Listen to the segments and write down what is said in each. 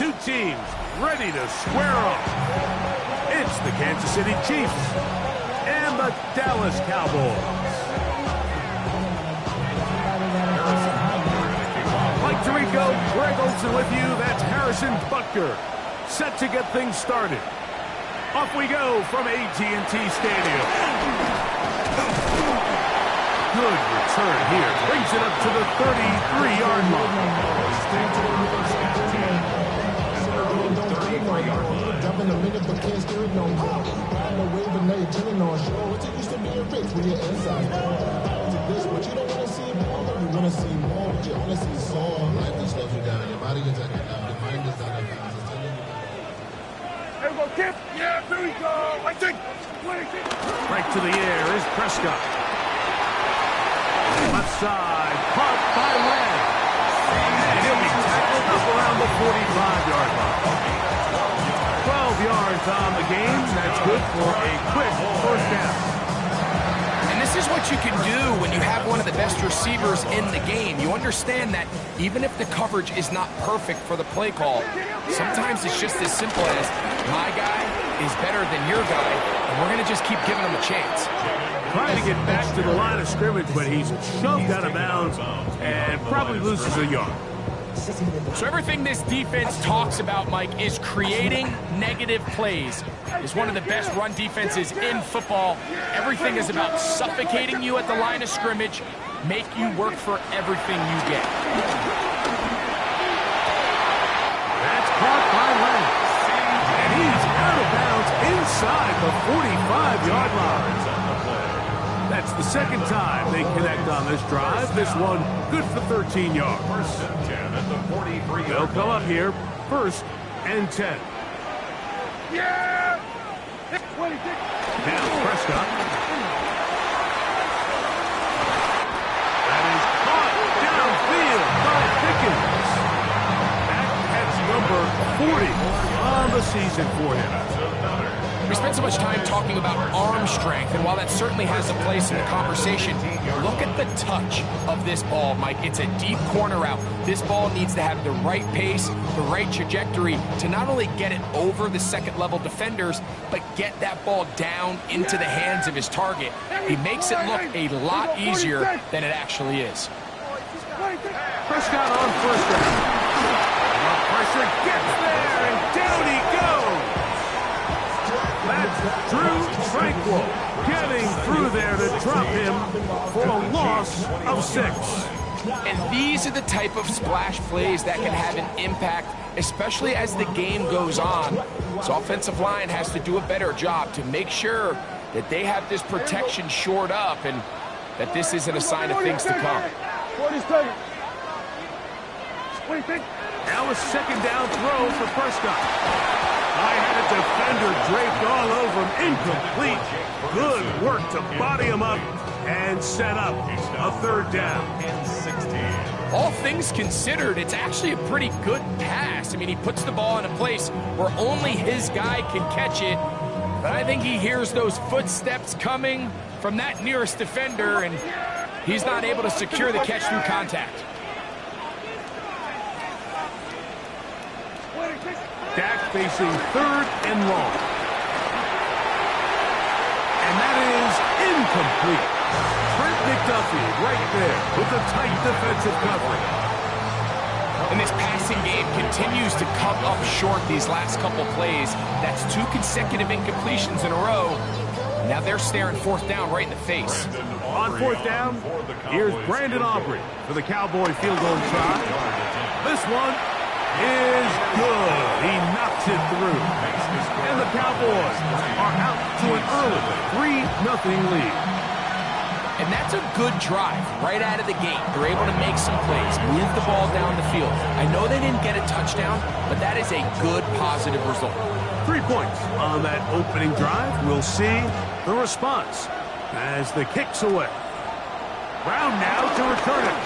Two teams ready to square off. It's the Kansas City Chiefs and the Dallas Cowboys. Mike Tirico, Greg Olsen with you. That's Harrison Butker. Set to get things started. Off we go from AT&T Stadium. Good return here. Brings it up to the 33-yard line. Jumping a minute, but can't steer it no more. Riding a wave and now you're chilling on shore. It's used to be a race when you're inside. This, but you don't want to see more. You want to see more, but you want to see song. Life just slows you down. Your body gets out of down. Your mind gets out of bounds. It's telling you. There we go, Kip. Yeah, there we go. I think. Right to the air is Prescott. Left side, caught by Lamb. And he'll be tackled up around the 45-yard line. 12 yards on the game. That's good for a quick first down. And this is what you can do when you have one of the best receivers in the game. You understand that even if the coverage is not perfect for the play call, sometimes it's just as simple as my guy is better than your guy, and we're going to just keep giving him a chance. Trying to get back to the line of scrimmage, but he's shoved out of bounds and probably loses a yard. So everything this defense talks about, Mike, is creating negative plays. It's one of the best run defenses in football. Everything is about suffocating you at the line of scrimmage, make you work for everything you get. That's caught by Lamb. And he's out of bounds inside the 45-yard line. That's the second time they connect on this drive. This one good for 13 yards. They'll come up here, 1st and 10. Yeah! Now Prescott. That is caught downfield by Pickens. That catch number 40 on the season for him. We spent so much time talking about arm strength, and while that certainly has a place in the conversation, look at the touch of this ball, Mike. It's a deep corner route. This ball needs to have the right pace, the right trajectory to not only get it over the second-level defenders, but get that ball down into the hands of his target. He makes it look a lot easier than it actually is. Prescott on first down. Pressure gets there, and down he goes. That's Drew Tranquil getting through there to drop him for a loss of 6. And these are the type of splash plays that can have an impact, especially as the game goes on. So offensive line has to do a better job to make sure that they have this protection shored up and that this isn't a sign of things to come. Now a second down throw for Prescott. I had a defender draped all over him. Incomplete. Good work to body him up and set up a 3rd down. All things considered, it's actually a pretty good pass. I mean, he puts the ball in a place where only his guy can catch it. But I think he hears those footsteps coming from that nearest defender, and he's not able to secure the catch through contact. Dak facing 3rd and long. And that is incomplete. Trent McDuffie right there with the tight defensive coverage. And this passing game continues to come up short these last couple plays. That's 2 consecutive incompletions in a row. Now they're staring 4th down right in the face. On 4th down, here's Brandon Aubrey for the Cowboy field goal try. This one is good. He knocks it through. And the Cowboys are out to an early 3-0 lead. And that's a good drive right out of the gate. They're able to make some plays, move the ball down the field. I know they didn't get a touchdown, but that is a good, positive result. 3 points on that opening drive. We'll see the response as the kick's away. Brown now to return it.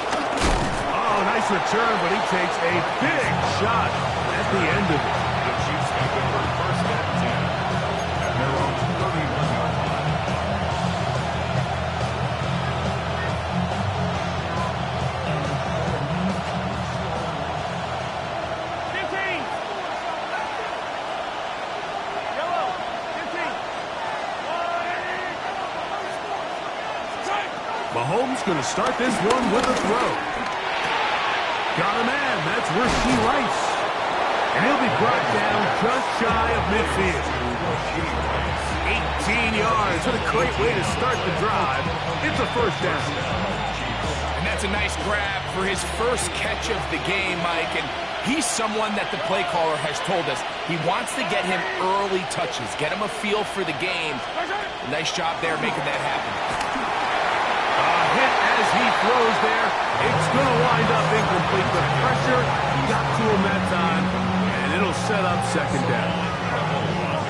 Oh, nice return, but he takes a big shot at the end of it. The Chiefs have the first and 10 at their own 31-yard line. Mahomes going to start this one with a throw. Got a man. That's Rasheed Rice. And he'll be brought down just shy of midfield. 18 yards. What a great way to start the drive. It's a first down. And that's a nice grab for his first catch of the game, Mike. And he's someone that the play caller has told us he wants to get him early touches, get him a feel for the game. Nice job there making that happen. A hit as he throws there. It's going to wind up incomplete. The pressure got to him that time, and it'll set up second down.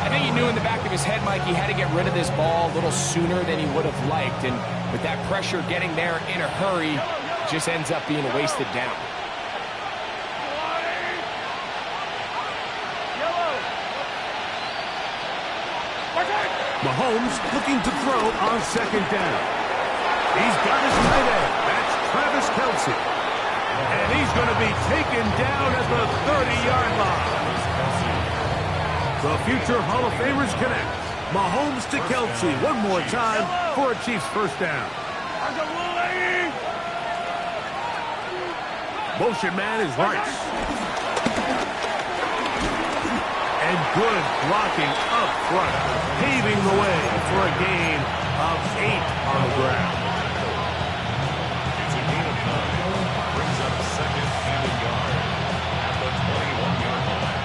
I think he knew in the back of his head, Mike, he had to get rid of this ball a little sooner than he would have liked. And with that pressure getting there in a hurry, it just ends up being a wasted down. Mahomes looking to throw on second down. He's got his tight end. That's Travis Kelce. And he's going to be taken down at the 30-yard line. The future Hall of Famers connect. Mahomes to Kelce one more time for a Chiefs first down. Motion man is Rice. And good blocking up front, paving the way for a gain of 8 on the ground. It's a gain of 9. Brings up second and a yard at the 21-yard line.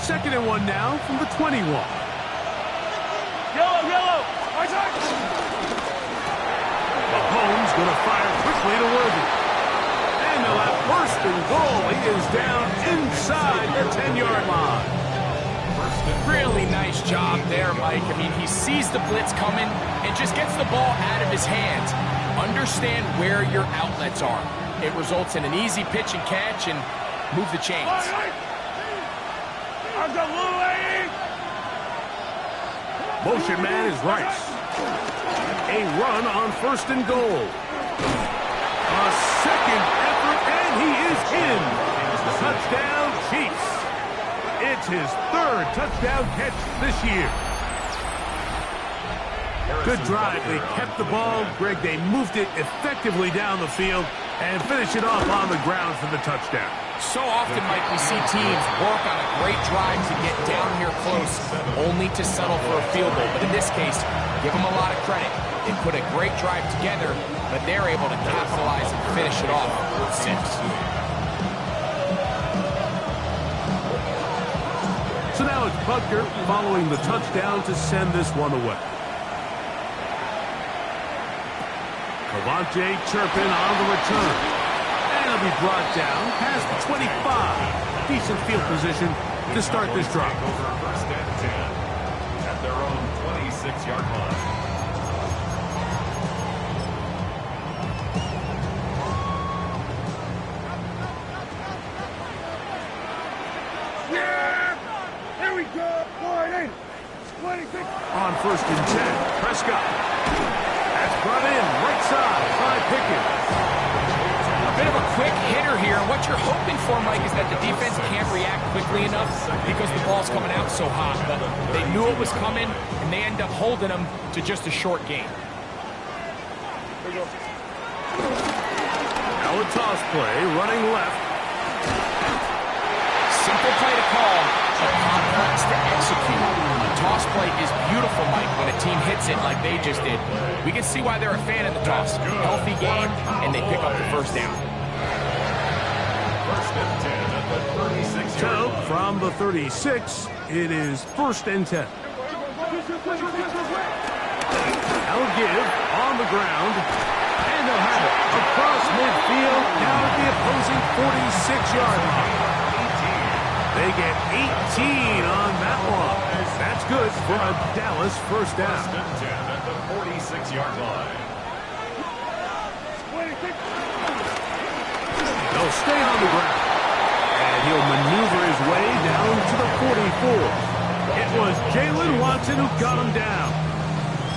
Second and 1 now from the 21. Yellow! Mahomes going to fire quickly to Worthy. And they'll have first and goal. He is down inside the 10-yard line. Really nice job there, Mike. I mean, he sees the blitz coming and just gets the ball out of his hands. Understand where your outlets are. It results in an easy pitch and catch and move the chains. Motion man is Rice. A run on first and goal. A second effort, and he is in. Touchdown, Chiefs. It's his third touchdown catch this year. Good drive. They kept the ball. Greg, they moved it effectively down the field and finished it off on the ground for the touchdown. So often, Mike, we see teams work on a great drive to get down here close, only to settle for a field goal. But in this case, give them a lot of credit. They put a great drive together, but they're able to capitalize and finish it off with 6. So now it's Butker following the touchdown to send this one away. Cavante Turpin on the return. And he'll be brought down past the 25. Decent field position to start this drive. First and 10 at their own 26-yard line. On first and 10, Prescott. That's brought in right side by Pickens. A bit of a quick hitter here. What you're hoping for, Mike, is that the defense can't react quickly enough because the ball's coming out so hot. But they knew it was coming, and they end up holding them to just a short gain. Now a toss play, running left. Simple play to call, but complex to execute. A toss play is beautiful, Mike, when a team hits it like they just did. We can see why they're a fan of the toss. Healthy game, and they pick up the first down. First and 10 at the 36-yard So, line. from the 36, it is first and 10. I'll give on the ground, and they'll have it across midfield, down at the opposing 46-yard line. They get 18 on that one. That's good for a Dallas first down. First and 10 at the 46-yard line. They'll stay on the ground. And he'll maneuver his way down to the 44. It was Jalen Watson who got him down.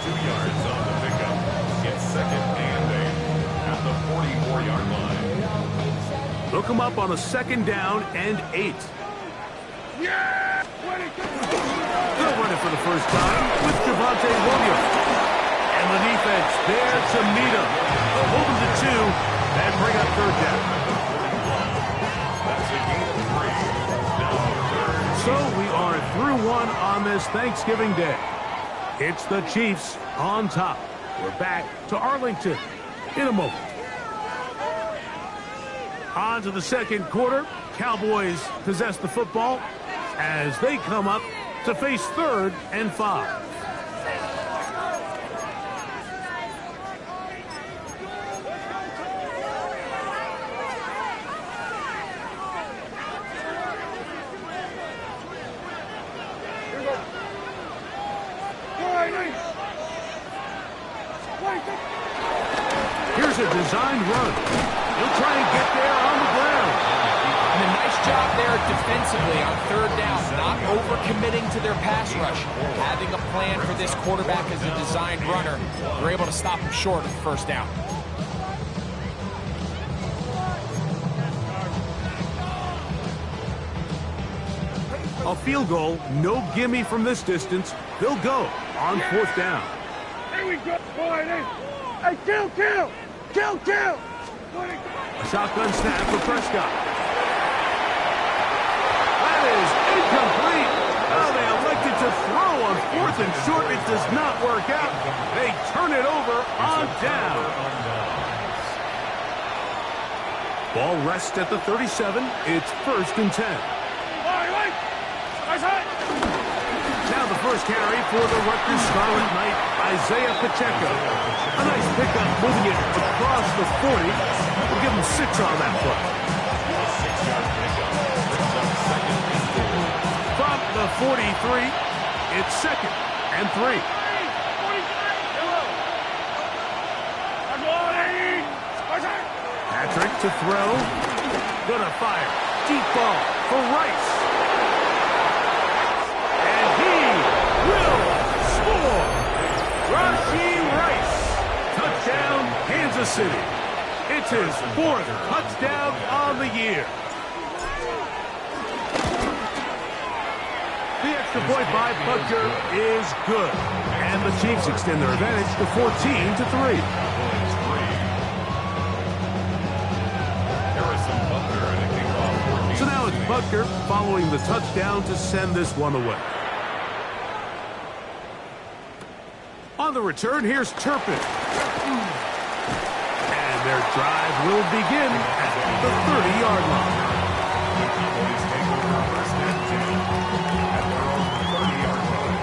2 yards on the pickup. It's second and 8 at the 44-yard line. Look him up on a second down and 8. The They'll run it for the first time with Javonte Williams. And the defense there to meet him. They'll hold him to 2 and bring up third down. That's a gain of 3. Now third. So we are through 1 on this Thanksgiving Day. It's the Chiefs on top. We're back to Arlington in a moment. On to the second quarter. Cowboys possess the football as they come up to face 3rd and 5. Here's a designed run. He'll try and get there on the ground. And a nice job there defensively on 3rd down, not overcommitting to their pass rush. Having a plan for this quarterback as a designed runner, they're able to stop him short of the 1st down. A field goal, no gimme from this distance. They'll go on 4th down. Here we go, boy. Hey, kill! A shotgun snap for Prescott. That is incomplete. Oh, they elected to throw on 4th and short. It does not work out. They turn it over on down. Ball rests at the 37. It's 1st and 10. Now the first carry for the Rutgers Scarlet Knight, Isaiah Pacheco. A nice pickup, moving it across the 40. We'll give him 6 on that play. A 6-yard pickup brings up 2nd and 4. From the 43, it's 2nd and 3. Patrick to throw. Gonna fire. Deep ball for Rice. And he will score. Rashee Rice. Touchdown, Kansas City. It's his 4th touchdown on the year. The extra point by Butker is good. And the Chiefs extend their advantage to 14-3. So now it's Butker following the touchdown to send this one away. On the return, here's Turpin. And their drive will begin at the 30-yard line. The Cowboys take over 1st and 10 at their own 30-yard line.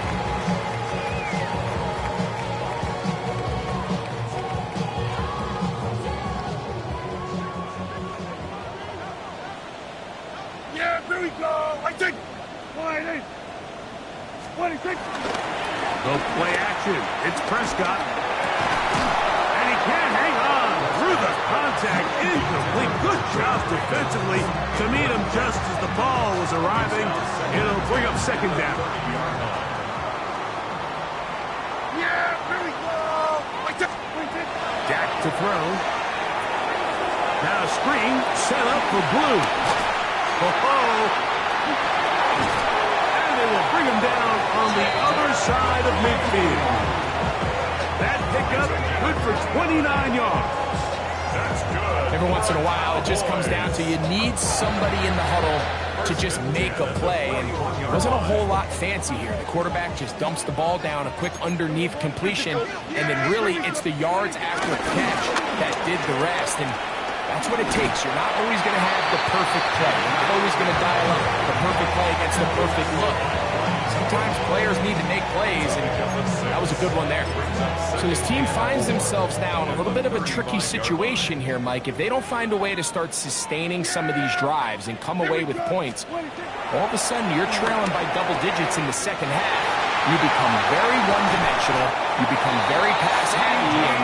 Yeah, here we go. I think. 26. The play action. It's Prescott. And he can't hang on through the contact. Incomplete. Good job defensively to meet him just as the ball was arriving. It'll bring up 2nd down. Yeah, here we go. Dak to throw. Now a screen set up for Blue. And they will bring him down on the other side of midfield. That pickup good for 29 yards. That's good. Every once in a while, it just comes down to you need somebody in the huddle to just make a play. And it wasn't a whole lot fancy here. The quarterback just dumps the ball down, a quick underneath completion, and then really it's the yards after the catch that did the rest. And that's what it takes. You're not always going to have the perfect play. You're not always going to dial up the perfect play against the perfect look. Sometimes players need to make plays, and that was a good one there. So this team finds themselves now in a little bit of a tricky situation here, Mike. If they don't find a way to start sustaining some of these drives and come away with points, all of a sudden you're trailing by double digits in the second half. You become very one-dimensional. You become very pass-happy, and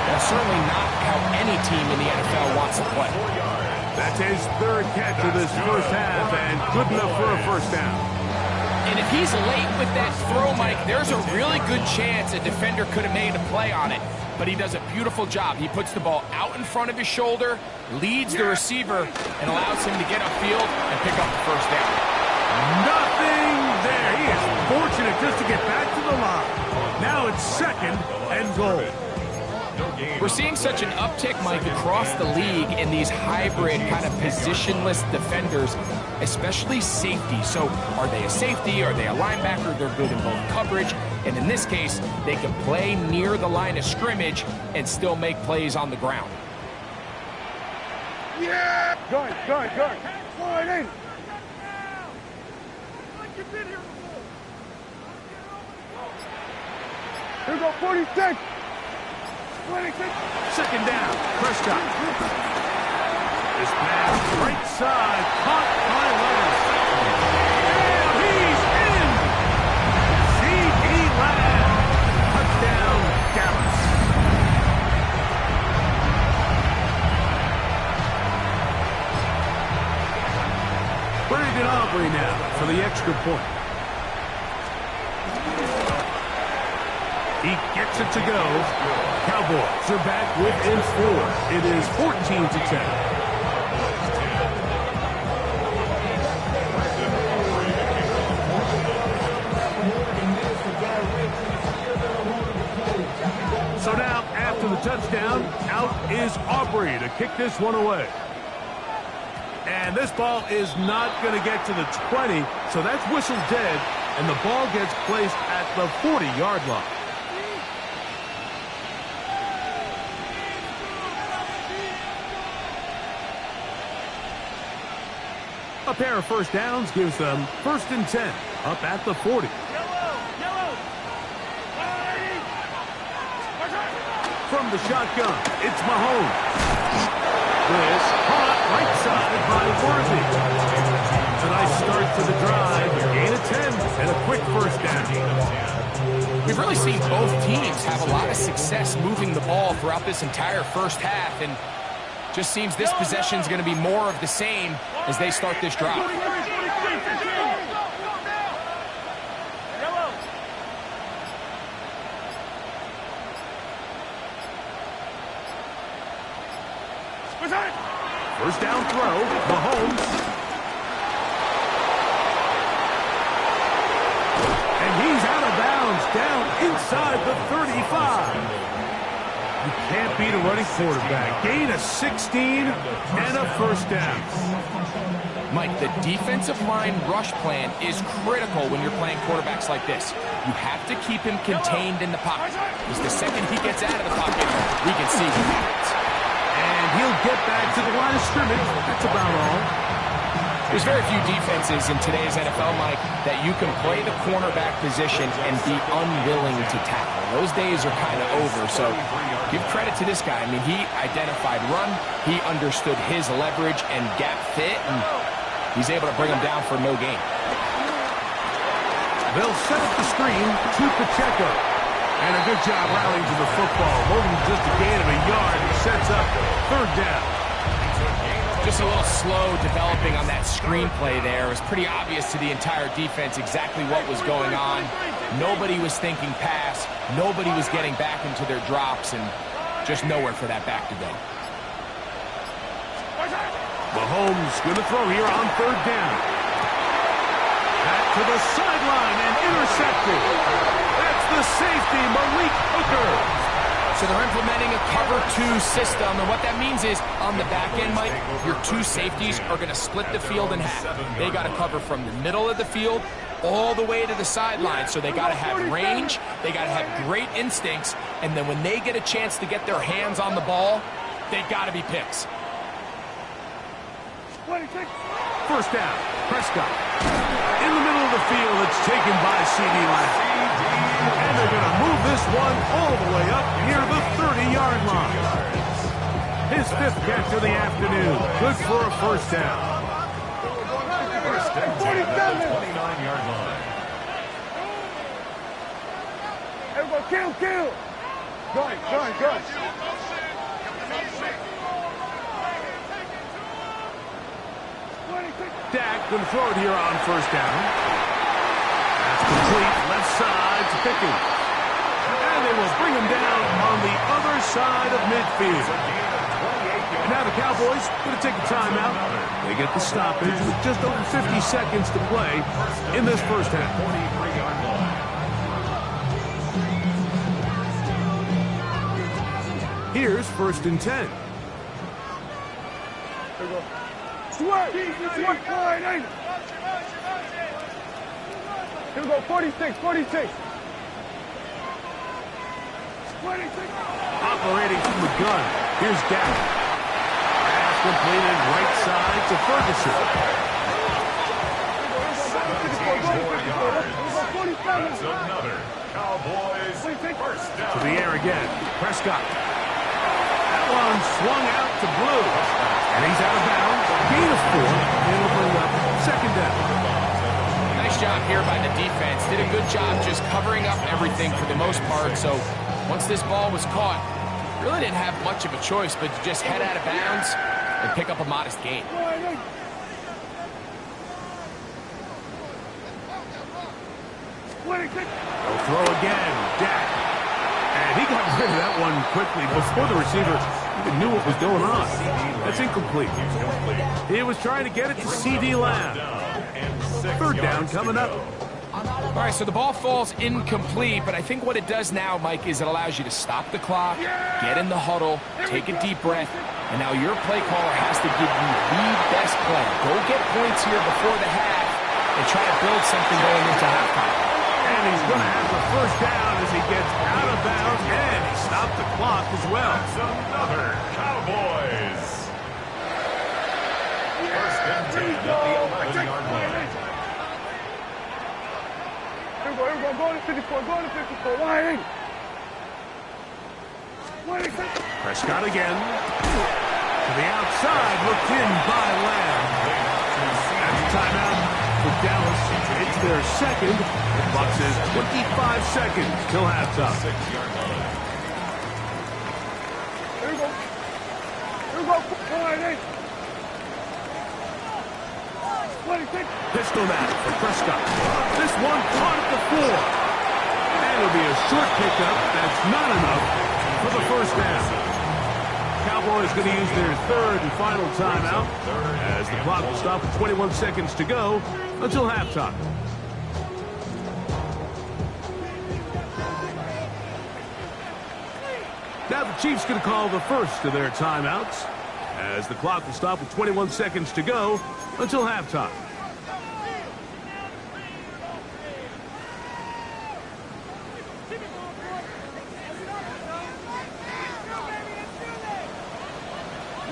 that's certainly not how any team in the NFL wants to play. That's his 3rd catch of this first half, and good enough for a 1st down. And if he's late with that throw, Mike, there's a really good chance a defender could have made a play on it. But he does a beautiful job. He puts the ball out in front of his shoulder, leads the receiver, and allows him to get upfield and pick up the 1st down. Nothing there. He is fortunate try just to get back to the line. Now it's second and goal. We're seeing such an uptick, Mike, across the league in these hybrid kind of positionless defenders, especially safety. So are they a safety? Are they a linebacker? They're good in both coverage. And in this case, they can play near the line of scrimmage and still make plays on the ground. Yeah! Good. Slide in. Here we go, 46. 26. Second down, Prescott. This pass right side, caught by Lance. And he's in! C.D. Lamb. Touchdown, Dallas. Brandon Aubrey now for the extra point. He gets it to go. Cowboys are back within 4. It is 14-10. So now, after the touchdown, out is Aubrey to kick this one away. And this ball is not going to get to the 20, so that's whistled dead, and the ball gets placed at the 40-yard line. A pair of first downs gives them 1st and 10, up at the 40. From the shotgun, it's Mahomes. This caught right side by Worthy. A nice start to the drive, gain of 10, and a quick first down. We've really seen both teams have a lot of success moving the ball throughout this entire first half, and just seems this possession is going to be more of the same as they start this drive. First down throw, Mahomes. And he's out of bounds, down inside the 35. You can't beat a running quarterback. Gain of 16 and a first down. Mike, the defensive line rush plan is critical when you're playing quarterbacks like this. You have to keep him contained in the pocket, because the second he gets out of the pocket, we can see what happens. And he'll get back to the line of scrimmage. That's about all. There's very few defenses in today's NFL, Mike, that you can play the cornerback position and be unwilling to tackle. Those days are kind of over, so give credit to this guy. I mean, he identified run, he understood his leverage and gap fit, and he's able to bring him down for no gain. They'll set up the screen to Pacheco. And a good job rallying to the football, holding just a gain of a yard. He sets up third down. Just a little slow developing on that screenplay there. It was pretty obvious to the entire defense exactly what was going on. Nobody was thinking pass. Nobody was getting back into their drops, and just nowhere for that back to go. Mahomes going to throw here on third down. Back to the sideline and intercepted. That's the safety, Malik Hooker. So they're implementing a cover 2 system, and what that means is on the back end, Mike, your 2 safeties are going to split the field in half. They got to cover from the middle of the field all the way to the sideline, so they got to have range, they got to have great instincts, and then when they get a chance to get their hands on the ball, they got to be picks. First down, Prescott. In the middle of the field, it's taken by C.D. Lamb. And they're going to move this one all the way up near the 30-yard line. His 5th catch of the afternoon. Good for a first down. First and 10 at the 29-yard line. Everybody, kill. Good. Dak going to throw it here on first down. That's complete. Left side to Pickens. And they will bring him down on the other side of midfield. And now the Cowboys going to take a timeout. They get the stoppage with just over 50 seconds to play in this first half. 43-yard line. Here's 1st and 10. Sweat! Sweat! Here we go, 46, 46. 26. Operating from the gun. Here's Dak. Pass completed right side to Ferguson. 74 yards. That's another Cowboys first down. To the air again. Prescott. That one swung out to Blue. And he's out of bounds. Gain of 4. And will bring up 2nd down. Nice job here by the defense. Did a good job just covering up everything for the most part. So once this ball was caught, really didn't have much of a choice but to just head out of bounds and pick up a modest gain. They'll throw again. Dak. And he got rid of that one quickly before the receiver even knew what was going on. That's incomplete. He was trying to get it to C.D. Lamb. 3rd down coming up. All right, so the ball falls incomplete, but I think what it does now, Mike, is it allows you to stop the clock, get in the huddle, take a deep breath, and now your play caller has to give you the best play. Go get points here before the half and try to build something going into halftime. And he's going to have the 1st down as he gets out of bounds, and he stopped the clock as well. That's another Cowboys. 1st and 10 at the 11-yard line. Here we go, go to 54, go to 54, wide. Prescott again. To the outside, looked in by Lamb. That's a timeout for Dallas. It's their 2nd. The clock says 25 seconds till halftime. 6-yard line. Here we go, wide. 26. Pistol match for Prescott. This one caught at the 4. And it'll be a short pickup. That's not enough for the 1st down. Cowboys going to use their 3rd and final timeout as the clock will stop with 21 seconds to go until halftime. Now the Chiefs going to call the first of their timeouts as the clock will stop with 21 seconds to go until halftime.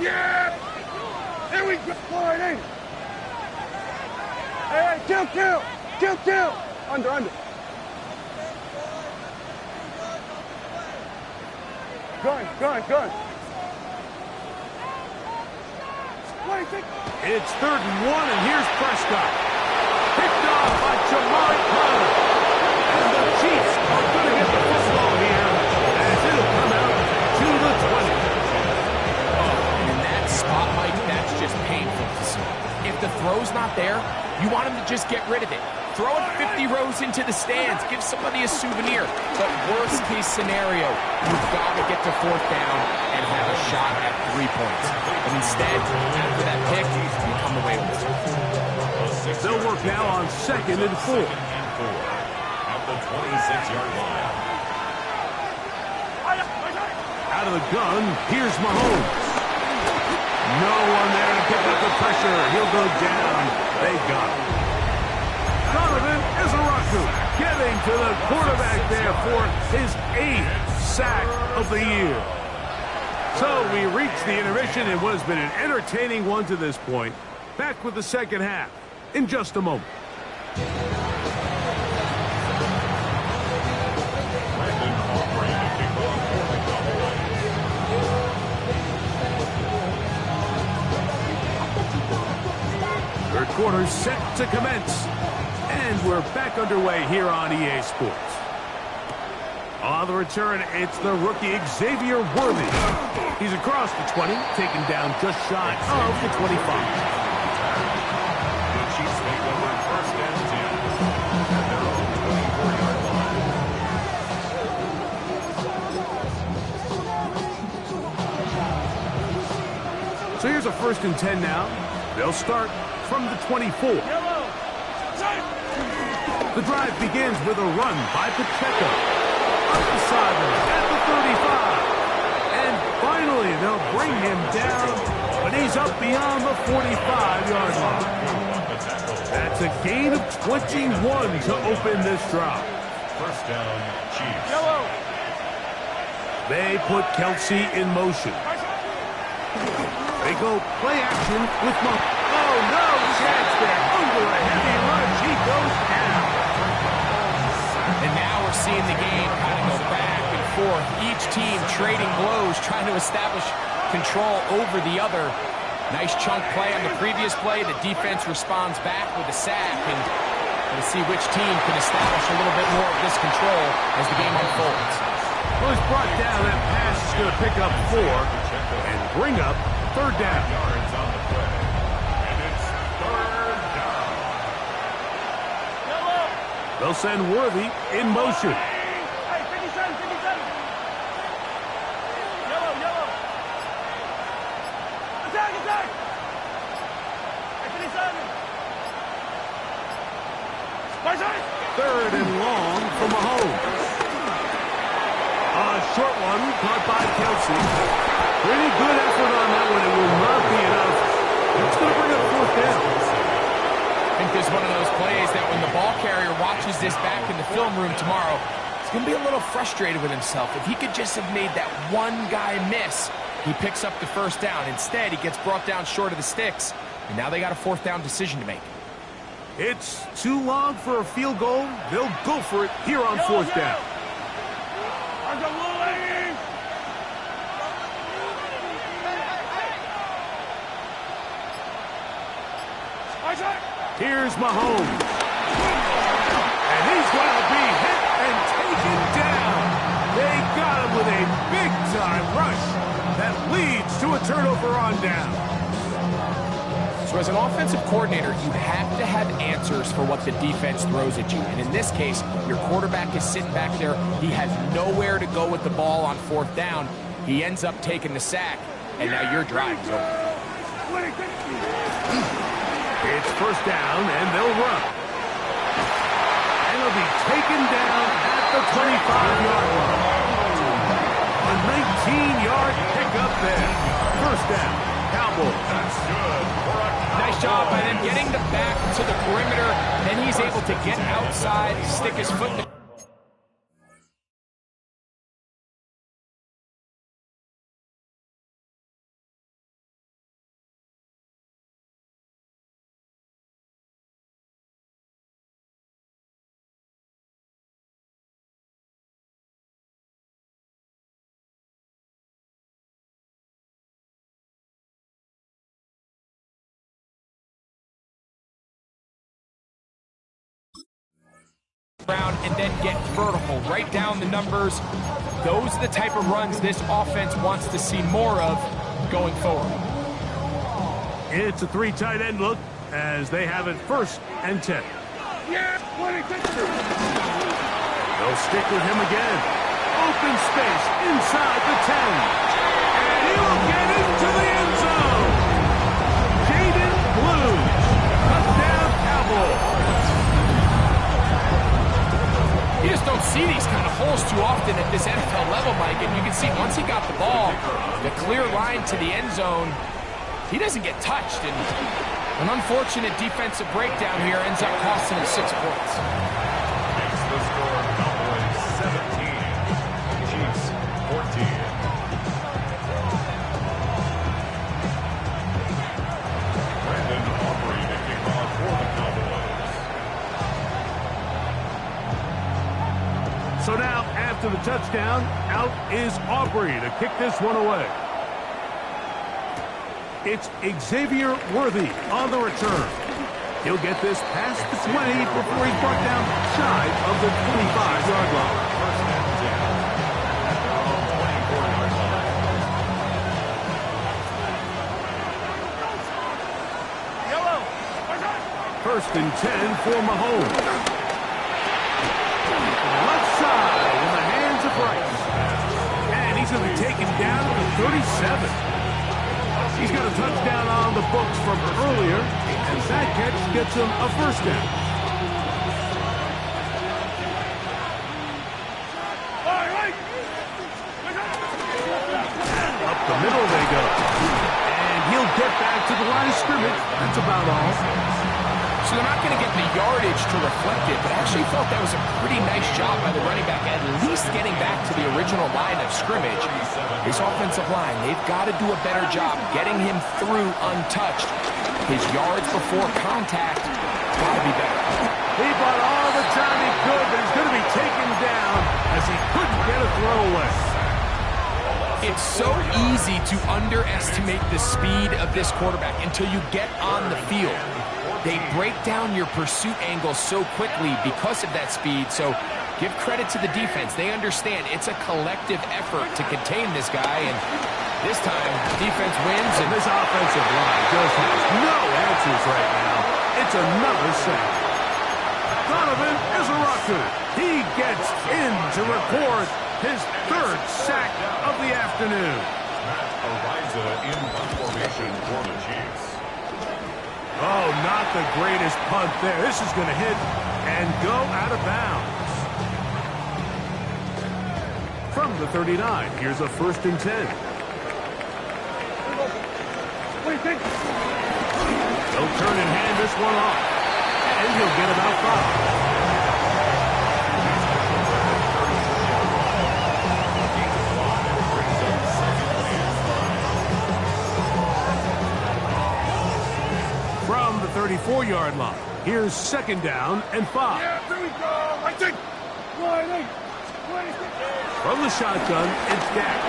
Yeah! There we go! Wide. Hey, kill! Under. Gun. 26. It's 3rd and 1, and here's Prescott. Picked off by Jamari Crowder. And the Chiefs are going to get the football here as it'll come out to the 20. And in that spot, Mike, that's just painful to see. If the throw's not there, you want him to just get rid of it. Throw it 50 rows into the stands. Give somebody a souvenir. But worst case scenario, you've got to get to 4th down and have a shot at 3 points. But instead, after that pick, you come away with it. They'll work now on 2nd and 4. At the 26-yard line. Out of the gun, here's Mahomes. No one there to pick up the pressure. He'll go down. They got him. Donovan Izaraku getting to the quarterback there for his 8th sack of the year. So we reach the intermission in what has been an entertaining one to this point. Back with the 2nd half in just a moment. Third quarter set to commence. And we're back underway here on EA Sports. On the return, it's the rookie Xavier Worthy. He's across the 20, taken down just shy of the 25. The Chiefs make over 1st and 10 at their own 24-yard line. a 1st and 10 now. They'll start from the 24. The drive begins with a run by Pacheco. Up the sideline at the 35. And finally, they'll bring him down, but he's up beyond the 45-yard line. That's a gain of 21 to open this drive. 1st down, Chiefs. They put Kelsey in motion. They go play action with Mo. Oh, no chance there. Under a heavy rush, he goes down. And now we're seeing the game kind of go back and forth. Each team trading blows, trying to establish control over the other. Nice chunk play on the previous play. The defense responds back with a sack, and we'll see which team can establish a little bit more of this control as the game unfolds. Well, he's brought down. That pass is going to pick up 4 and bring up 3rd down. Yards on the play. And it's 3rd down. They'll send Worthy in motion. Hey, 57, 57. Yellow. Attack. Hey, 57. My side. 3rd and long for Mahomes. A short one caught by Kelsey. Pretty good effort on that one. It will not be enough. It's going to bring up 4th down. I think this is one of those plays that when the ball carrier watches this back in the film room tomorrow, he's going to be a little frustrated with himself. If he could just have made that one guy miss, he picks up the 1st down. Instead, he gets brought down short of the sticks, and now they got a 4th down decision to make. It's too long for a field goal. They'll go for it here on 4th down. Here's Mahomes. And he's going to be hit and taken down. They got him with a big-time rush that leads to a turnover on down. So as an offensive coordinator, you have to have answers for what the defense throws at you. And in this case, your quarterback is sitting back there. He has nowhere to go with the ball on 4th down. He ends up taking the sack, and now your drive's over. It's 1st down, and they'll run. And they'll be taken down at the 25-yard line. A 19-yard pickup there. 1st down, Cowboys. That's good. Nice job by them getting the back to the perimeter. Then he's able to get outside, stick his foot in the... and then get vertical right down the numbers. Those are the type of runs this offense wants to see more of going forward. It's a 3 tight end look as they have it 1st and 10. They'll stick with him again. Open space inside the 10. And he will get into the end zone. Jaden Blue. Touchdown Cowboys. You just don't see these kind of holes too often at this NFL level, Mike. And you can see once he got the ball, the clear line to the end zone, he doesn't get touched. And an unfortunate defensive breakdown here ends up costing him 6 points. Makes the score Cowboys 17, Chiefs 14. Brandon Aubrey to kick off for the Cowboys. So now, after the touchdown, out is Aubrey to kick this one away. It's Xavier Worthy on the return. He'll get this past the 20 before he's brought down shy of the 25-yard line. First and 10. At the 24-yard line. First and 10 for Mahomes. Left side in the hands of Rice. And he's going to be taken down to the 37. He's got a touchdown on the books from earlier, and that catch gets him a first down. Up the middle they go. And he'll get back to the line of scrimmage. That's about all. So they're not going to get the yardage to reflect it, but I actually felt that was a pretty nice job by the running back, at least getting back to the original line of scrimmage. This offensive line, they've got to do a better job getting him through untouched. His yards before contact got to be better. He bought all the time he could, but he's going to be taken down as he couldn't get a throwaway. It's so easy to underestimate the speed of this quarterback until you get on the field. They break down your pursuit angles so quickly because of that speed, so give credit to the defense. They understand it's a collective effort to contain this guy, and this time, defense wins. And this offensive line just has no answers right now. It's another sack. Donovan is a rocker. He gets in to record his third sack of the afternoon. Ariza in formation for the Chiefs. Oh, not the greatest punt there. This is going to hit and go out of bounds. From the 39, here's a 1st and 10. He'll turn and hand this one off. And he'll get about 5. From the 34-yard line, here's 2nd down and 5. Yeah, there we go. I think. From the shotgun, it's Dak.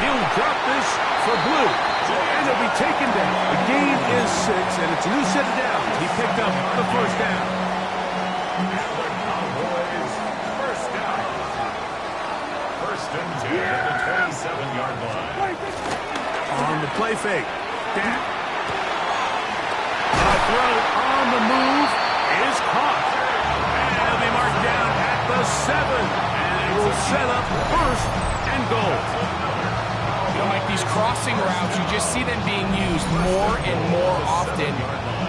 He'll drop this for Blue, and he'll be taken down. The gain is 6, and it's a new set of downs. He picked up the 1st down. Cowboys, 1st down. 1st and 10 at the 27-yard line. On the play fake, Dak. A throw on the move is caught. And he'll be marked down at the 7. And it will set up 1st and goal. You know, Mike, these crossing routes, you just see them being used more and more often.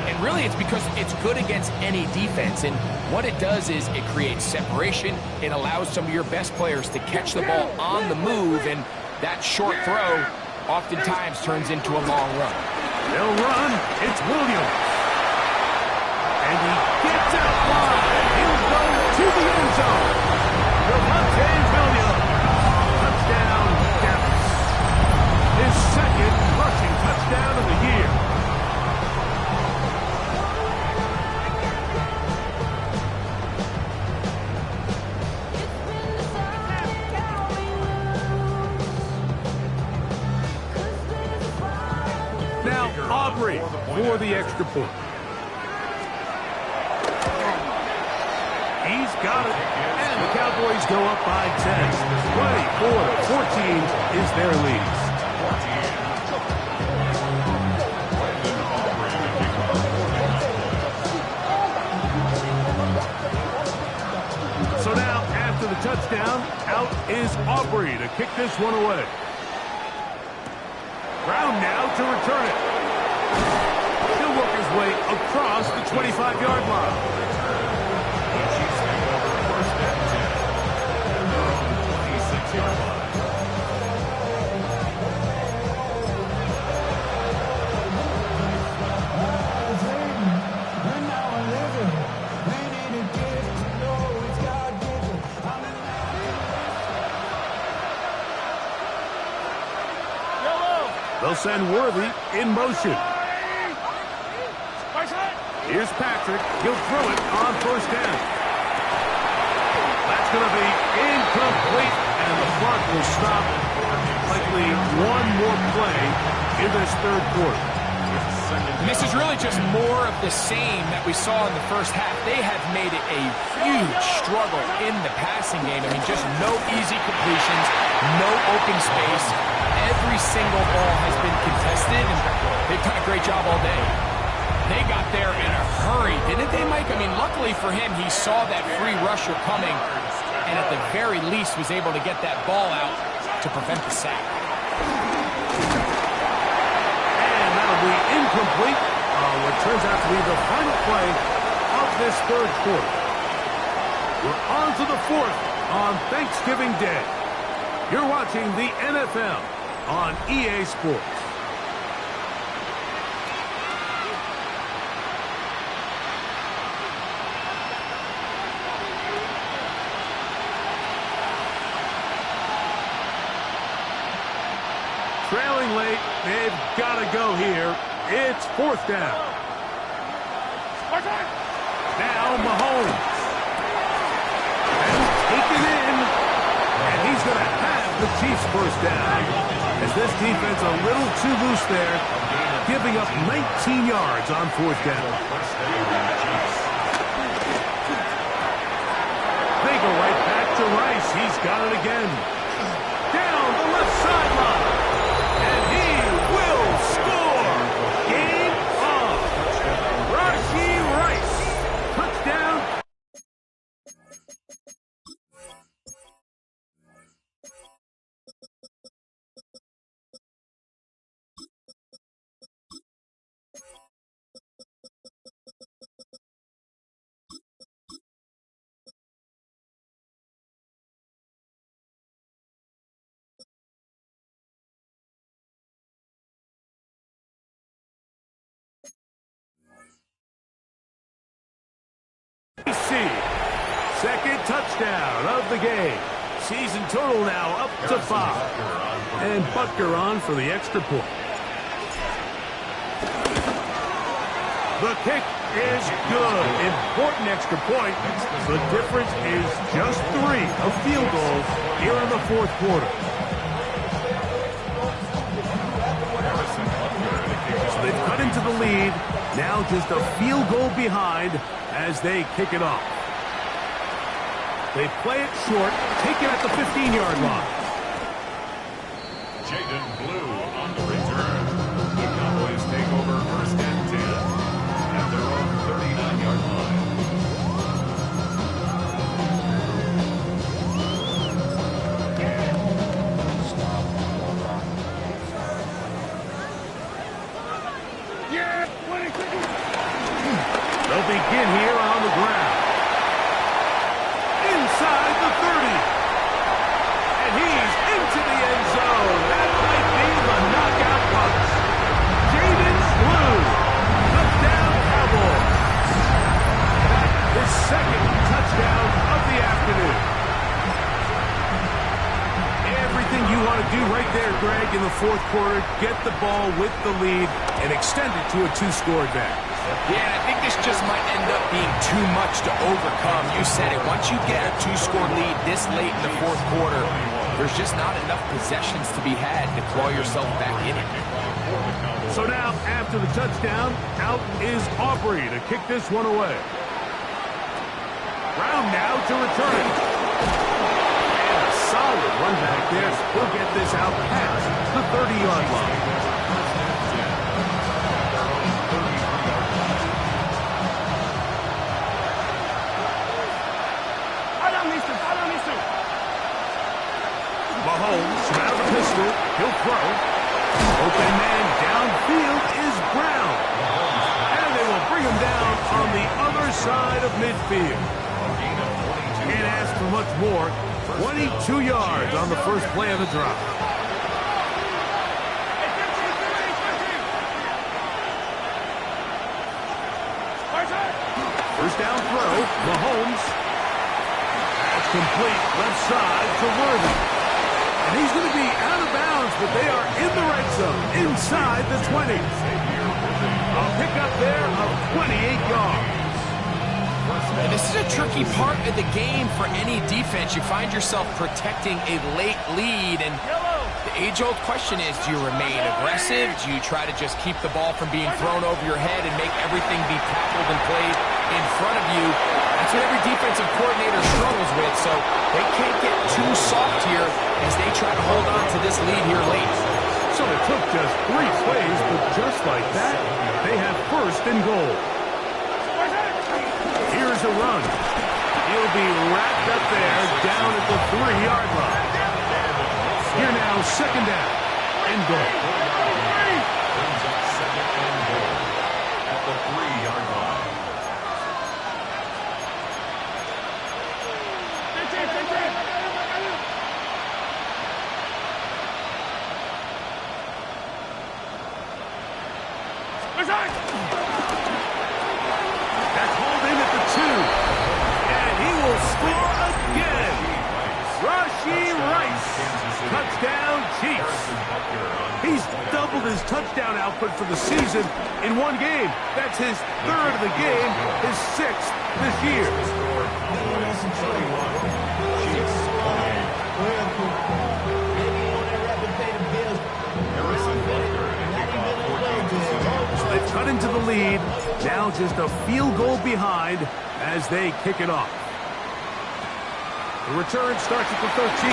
And really, it's because it's good against any defense. And what it does is it creates separation. It allows some of your best players to catch the ball on the move. And that short throw oftentimes turns into a long run. They'll run. It's Williams. And he gets out wide. He'll go to the end zone. Devontae Williams. Touchdown, Dallas. His 2nd rushing touchdown of the year. Now, Aubrey for the extra point. He's got it. And the Cowboys go up by 10. 24-14 is their lead. So now, after the touchdown, out is Aubrey to kick this one away. Brown now to return it. He'll work his way across the 25-yard line. The Chiefs take over 1st and 10. Their own 26-yard line. They'll send Worthy in motion. Here's Patrick. He'll throw it on 1st down. That's going to be incomplete, and the clock will stop. Likely one more play in this 3rd quarter. This is really just more of the same that we saw in the 1st half. They have made it a huge struggle in the passing game. I mean, just no easy completions, no open space. Every single ball has been contested, and they've done a great job all day. They got there in a hurry, didn't they, Mike? I mean, luckily for him, he saw that free rusher coming, and at the very least was able to get that ball out to prevent the sack. turns out to be the final play of this third quarter. We're on to the fourth on Thanksgiving Day. You're watching the NFL on EA Sports. Trailing late, they've got to go here. It's fourth down. Now Mahomes. And taken in. And he's going to have the Chiefs first down. As this defense a little too loose there, giving up 19 yards on fourth down. They go right back to Rice. He's got it again. Down the left sideline. And he will score. Game on. Rashi Rice. Touchdown. Second touchdown of the game. Season total now up to 5. And Butker on for the extra point. The kick is good. Important extra point. The difference is just 3 of field goals here in the fourth quarter. So they've cut into the lead. Now just a field goal behind as they kick it off. They play it short, take it at the 15-yard line. Jaden Blue on the return. The Cowboys take over first and 10 at their own 39-yard line. Yeah, 20 seconds. They'll begin here on the ground. Inside the 30. And he's into the end zone. That might be the knockout punch. Jaden Blue. Touchdown Cowboys. His second touchdown of the afternoon. Everything you want to do right there, Greg, in the fourth quarter. Get the ball with the lead and extend it to a 2-score advantage. Yeah, I think this just might end up being too much to overcome. You said it. Once you get a 2-score lead this late in the fourth quarter, there's just not enough possessions to be had to claw yourself back in it. So now, after the touchdown, out is Aubrey to kick this one away. Brown now to return it. And a solid run back there. He'll get this out past the 30-yard line. Mahomes out of the pistol. He'll throw. Open man downfield is Brown. And they will bring him down on the other side of midfield. Can't ask for much more. 22 yards on the first play of the drive. First down throw. Mahomes. That's complete. Left side to Worthy. And he's going to be out of bounds, but they are in the red zone, inside the 20. A pickup there of 28 yards. And this is a tricky part of the game for any defense. You find yourself protecting a late lead, and the age-old question is, do you remain aggressive? Do you try to just keep the ball from being thrown over your head and make everything be tackled and played in front of you? That's what every defensive coordinator struggles with, so they can't get too soft here as they try to hold on to this lead here late. So it took just 3 plays, but just like that, they have first and goal. Here's a run. He'll be wrapped up there down at the 3-yard line. Here now, second down and goal. Brings up second and goal at the That's hauled in at the 2. And he will score again. Rashee Rice. Touchdown, Chiefs. He's doubled his touchdown output for the season in one game. That's his 3rd of the game, his 6th this year. So they've cut into the lead. Now just a field goal behind as they kick it off. The return starts at the 13.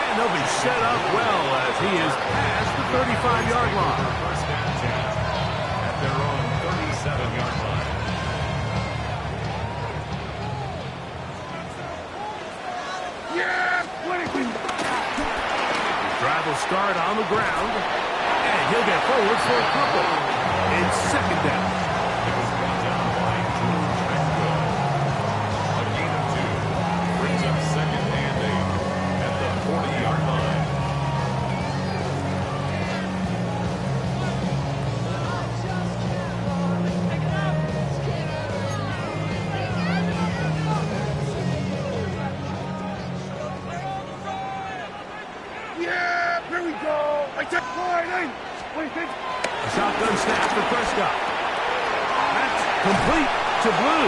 And they'll be set up well as he is past the 35-yard line. First down 10 at their own 37-yard line. Drive will start on the ground, and he'll get forward for a couple. It's 2nd down. It was brought down by George Edgar. A gain of 2 brings up 2nd and 8 at the 40-yard line. Shotgun snap for Prescott. That's complete to Blue.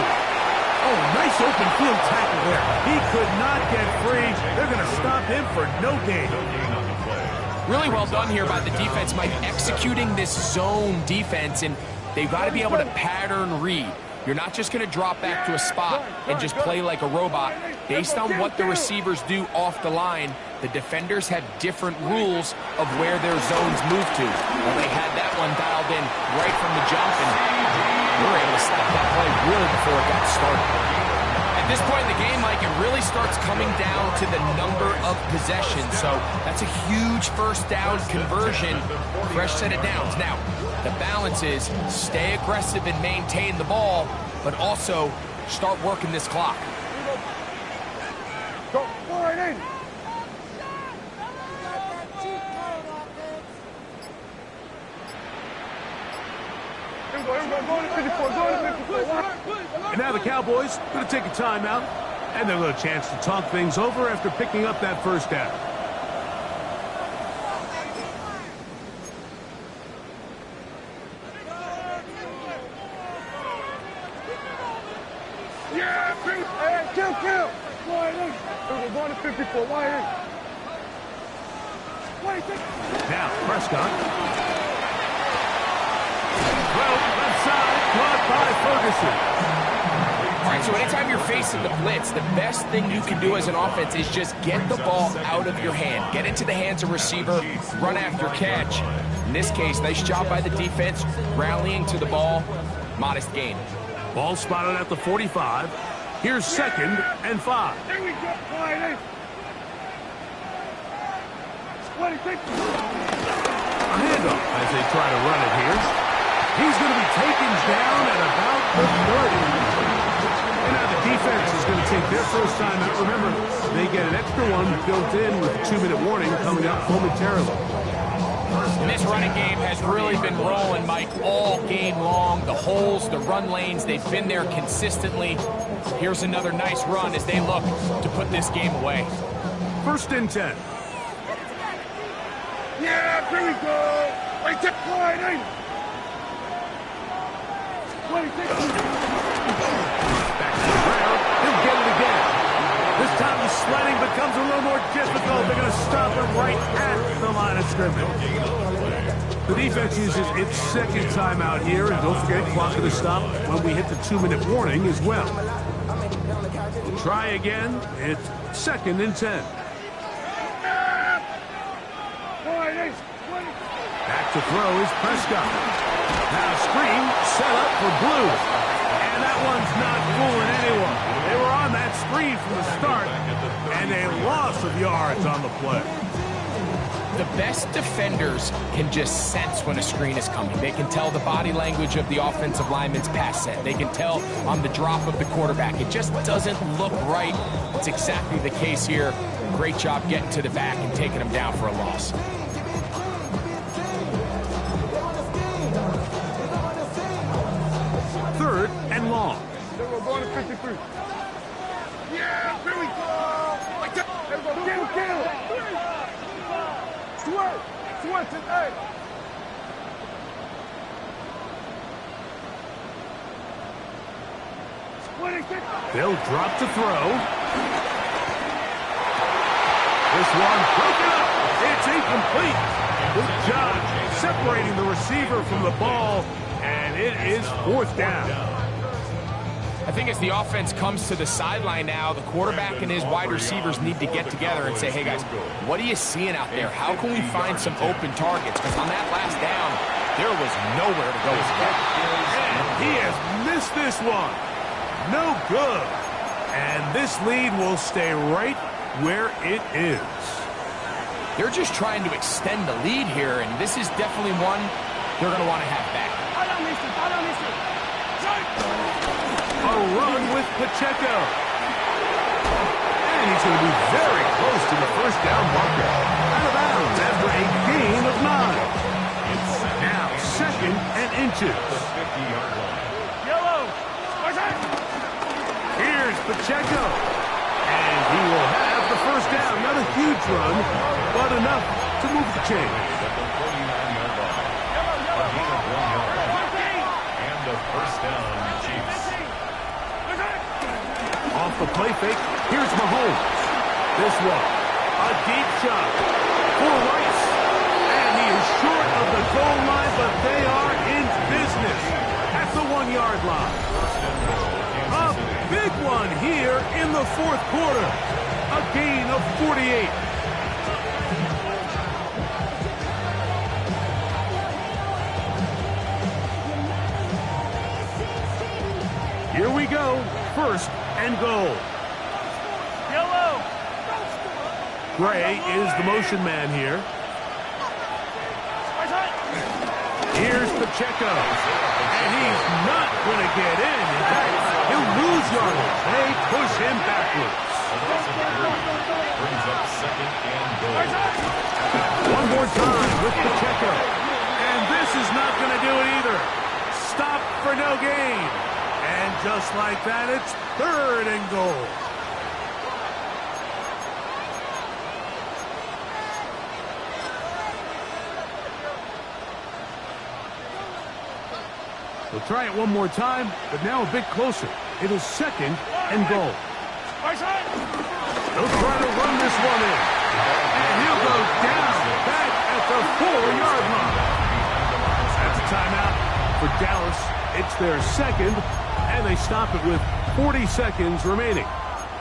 Oh, nice open field tackle there. He could not get free. They're going to stop him for no gain. Really well done here by the defense, Mike, executing this zone defense, and they've got to be able to pattern read. You're not just going to drop back to a spot and just play like a robot. Based on what the receivers do off the line, the defenders have different rules of where their zones move to. Well, they had that one dialed in right from the jump, and they were able to stop that play really before it got started. At this point in the game, Mike, it really starts coming down to the number of possessions. So that's a huge first down conversion, fresh set of downs. Now, the balance is stay aggressive and maintain the ball, but also start working this clock. Go forward in. And now the Cowboys going to take a timeout, and they'll get a chance to talk things over after picking up that first down. Kill. Wide in. We're going to 54. Wide in. Now, Prescott. Well, left side, caught by Ferguson. All right, so anytime you're facing the blitz, the best thing you can do as an offense is just get the ball out of your hand. Get into the hands of receiver, run after catch. In this case, nice job by the defense, rallying to the ball. Modest gain. Ball spotted at the 45. Here's 2nd and 5. There we go. Wide in. 26. A handoff as they try to run it here. He's going to be taken down at about the 30. And now the defense is going to take their first time out. Remember, they get an extra one built in with a 2-minute warning coming up momentarily. And this running game has really been rolling, Mike, all game long. The holes, the run lanes, they've been there consistently. Here's another nice run as they look to put this game away. 1st and 10. Yeah, here we go. Wait, wide in. 26. Back to the ground. He'll get it again. This time the sledding becomes a little more difficult. They're going to stop him right at the line of scrimmage. The defense uses its 2nd timeout here, and don't forget, clock going to stop when we hit the 2-minute warning as well. We'll try again. It's 2nd and 10. Back to throw is Prescott. Now screen set up for Blue. And that one's not fooling anyone. They were on that screen from the start, and a loss of yards on the play. The best defenders can just sense when a screen is coming. They can tell the body language of the offensive lineman's pass set. They can tell on the drop of the quarterback. It just doesn't look right. It's exactly the case here. Great job getting to the back and taking them down for a loss. Sweat today. They'll drop to throw. This one broken up. It's incomplete. Good job separating the receiver from the ball, and it is 4th down. I think as the offense comes to the sideline now, the quarterback and his wide receivers need to get together and say, hey, guys, what are you seeing out there? How can we find some open targets? Because on that last down, there was nowhere to go with that. And he has missed this one. No good. And this lead will stay right where it is. They're just trying to extend the lead here, and this is definitely one they're going to want to have back. A run with Pacheco. And he's going to be very close to the 1st down marker. Out of bounds after a gain of 9. Now 2nd and inches. Here's Pacheco. And he will have the 1st down. Not a huge run, but enough to move the chains. And the 1st down, Chiefs. Off the play fake, here's Mahomes. This one, a deep shot for Rice. And he is short of the goal line, but they are in business at the 1-yard line. A big one here in the 4th quarter. A gain of 48. Here we go. 1st and goal. Gray is the motion man here. Here's Pacheco. And he's not going to get in. In fact, he'll lose yardage. They push him backwards. Brings up 2nd and goal. One more time with Pacheco. And this is not going to do it either. Stop for no gain. And just like that, it's 3rd and goal. We'll try it one more time, but now a bit closer. It is 2nd and goal. They'll try to run this one in. And he'll go down back at the 4-yard line. That's a timeout for Dallas. It's their 2nd, and they stop it with 40 seconds remaining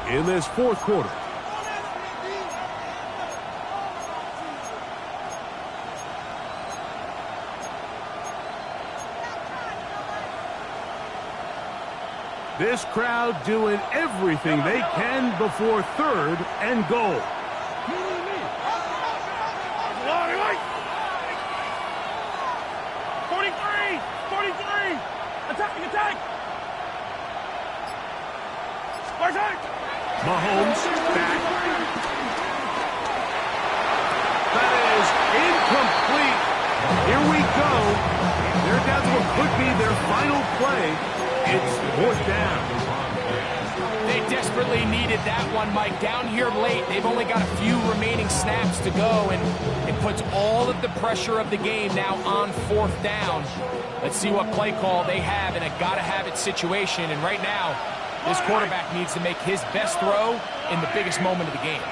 in this 4th quarter. This crowd doing everything they can before 3rd and goal. 43! Attack! Mahomes back. That is incomplete. Here we go. They're down to what could be their final play. It's 4th down. They desperately needed that one, Mike. Down here late, they've only got a few remaining snaps to go, and it puts all of the pressure of the game now on 4th down. Let's see what play call they have in a gotta-have-it situation, and right now, this quarterback needs to make his best throw in the biggest moment of the game.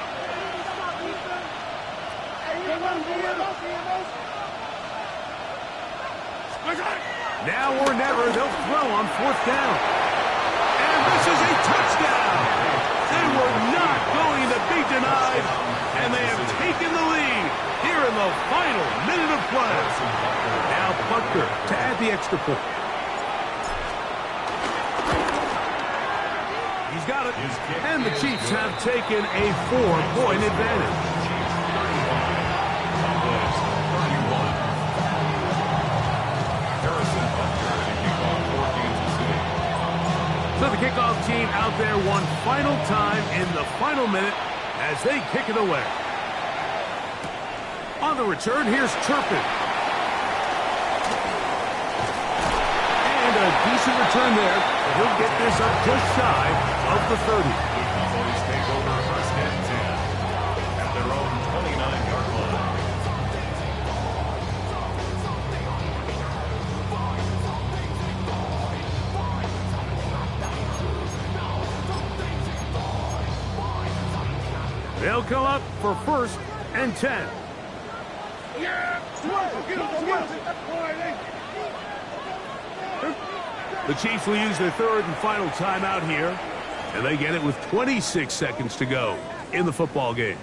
Now or never, they'll throw on 4th down. And this is a touchdown. They were not going to be denied, and they have taken the lead here in the final minute of play. Now Butker to add the extra point. He's got it, and the Chiefs have taken a 4-point advantage. So the kickoff team out there one final time in the final minute as they kick it away. On the return, here's Turpin. And a decent return there. He'll get this up just shy of the 30. Cowboys take over 1st and 10 at their They'll come up for 1st and 10. The Chiefs will use their 3rd and final timeout here, and they get it with 26 seconds to go in the football game.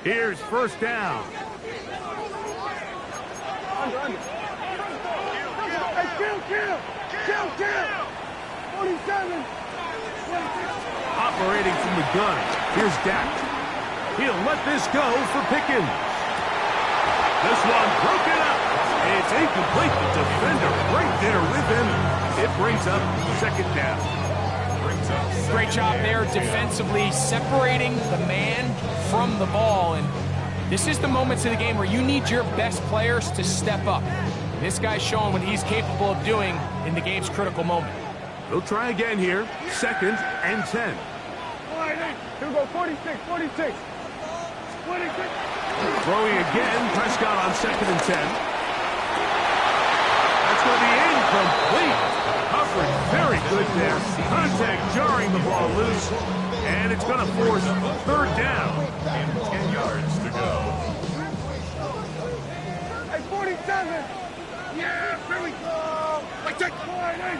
Here's 1st down. Kill! 47. Operating from the gun. Here's Dak. He'll let this go for Pickens. This one broken up. It's incomplete. The defender right there with him. It brings up 2nd down. Great job there defensively, separating the man from the ball. And this is the moments of the game where you need your best players to step up. And this guy's showing what he's capable of doing in the game's critical moment. They'll try again here. 2nd and 10. Here we go, 46. Throwing again. Prescott on 2nd and 10. That's going to be incomplete. Coverage very good there. Contact jarring the ball loose. And it's going to force 3rd down. And 10 yards to go. Hey, 47. Yeah, here we go. Take 26.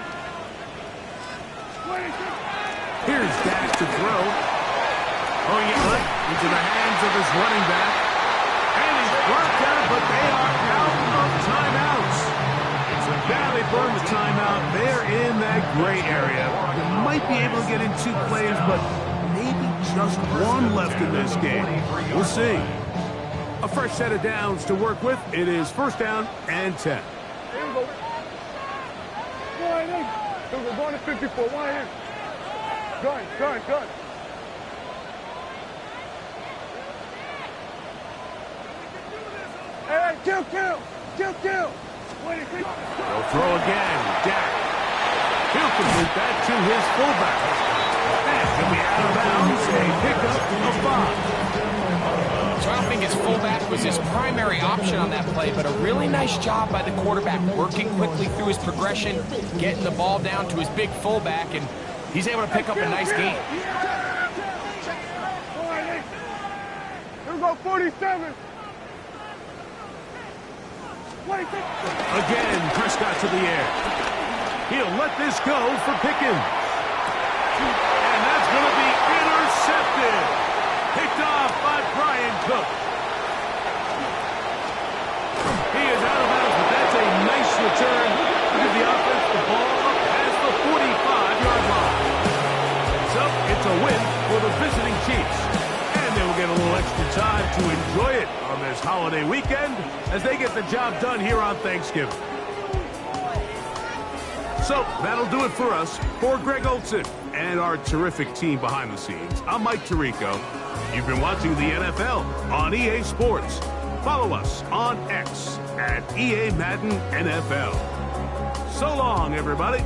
Here's Dak to throw. Throwing it right into the hands of his running back. And he's brought down, but they are out of timeouts. Now they burn the timeout. They're in that gray area. They might be able to get in 2 plays, but maybe just 1 left in this game. We'll see. A fresh set of downs to work with. It is 1st down and 10. Here we go. We're going to 54. One here. Good. Hey, kill. They'll throw again. Dak. He'll complete that to his fullback. And he'll be out of bounds. A pickup of 5. So I don't think his fullback was his primary option on that play, but a really nice job by the quarterback working quickly through his progression, getting the ball down to his big fullback, and he's able to pick up a nice gain. Here we go, 47. Again, Prescott to the air. He'll let this go for Pickens. And that's going to be intercepted. Picked off by Brian Cook. He is out of bounds, but that's a nice return. Give the offense the ball up past the 45-yard line. So it's a win for the visiting Chiefs. And they will get a little extra time to enjoy it on this holiday weekend as they get the job done here on Thanksgiving. So that'll do it for us. For Greg Olson and our terrific team behind the scenes, I'm Mike Tirico. You've been watching the NFL on EA Sports. Follow us on X at EA Madden NFL. So long, everybody.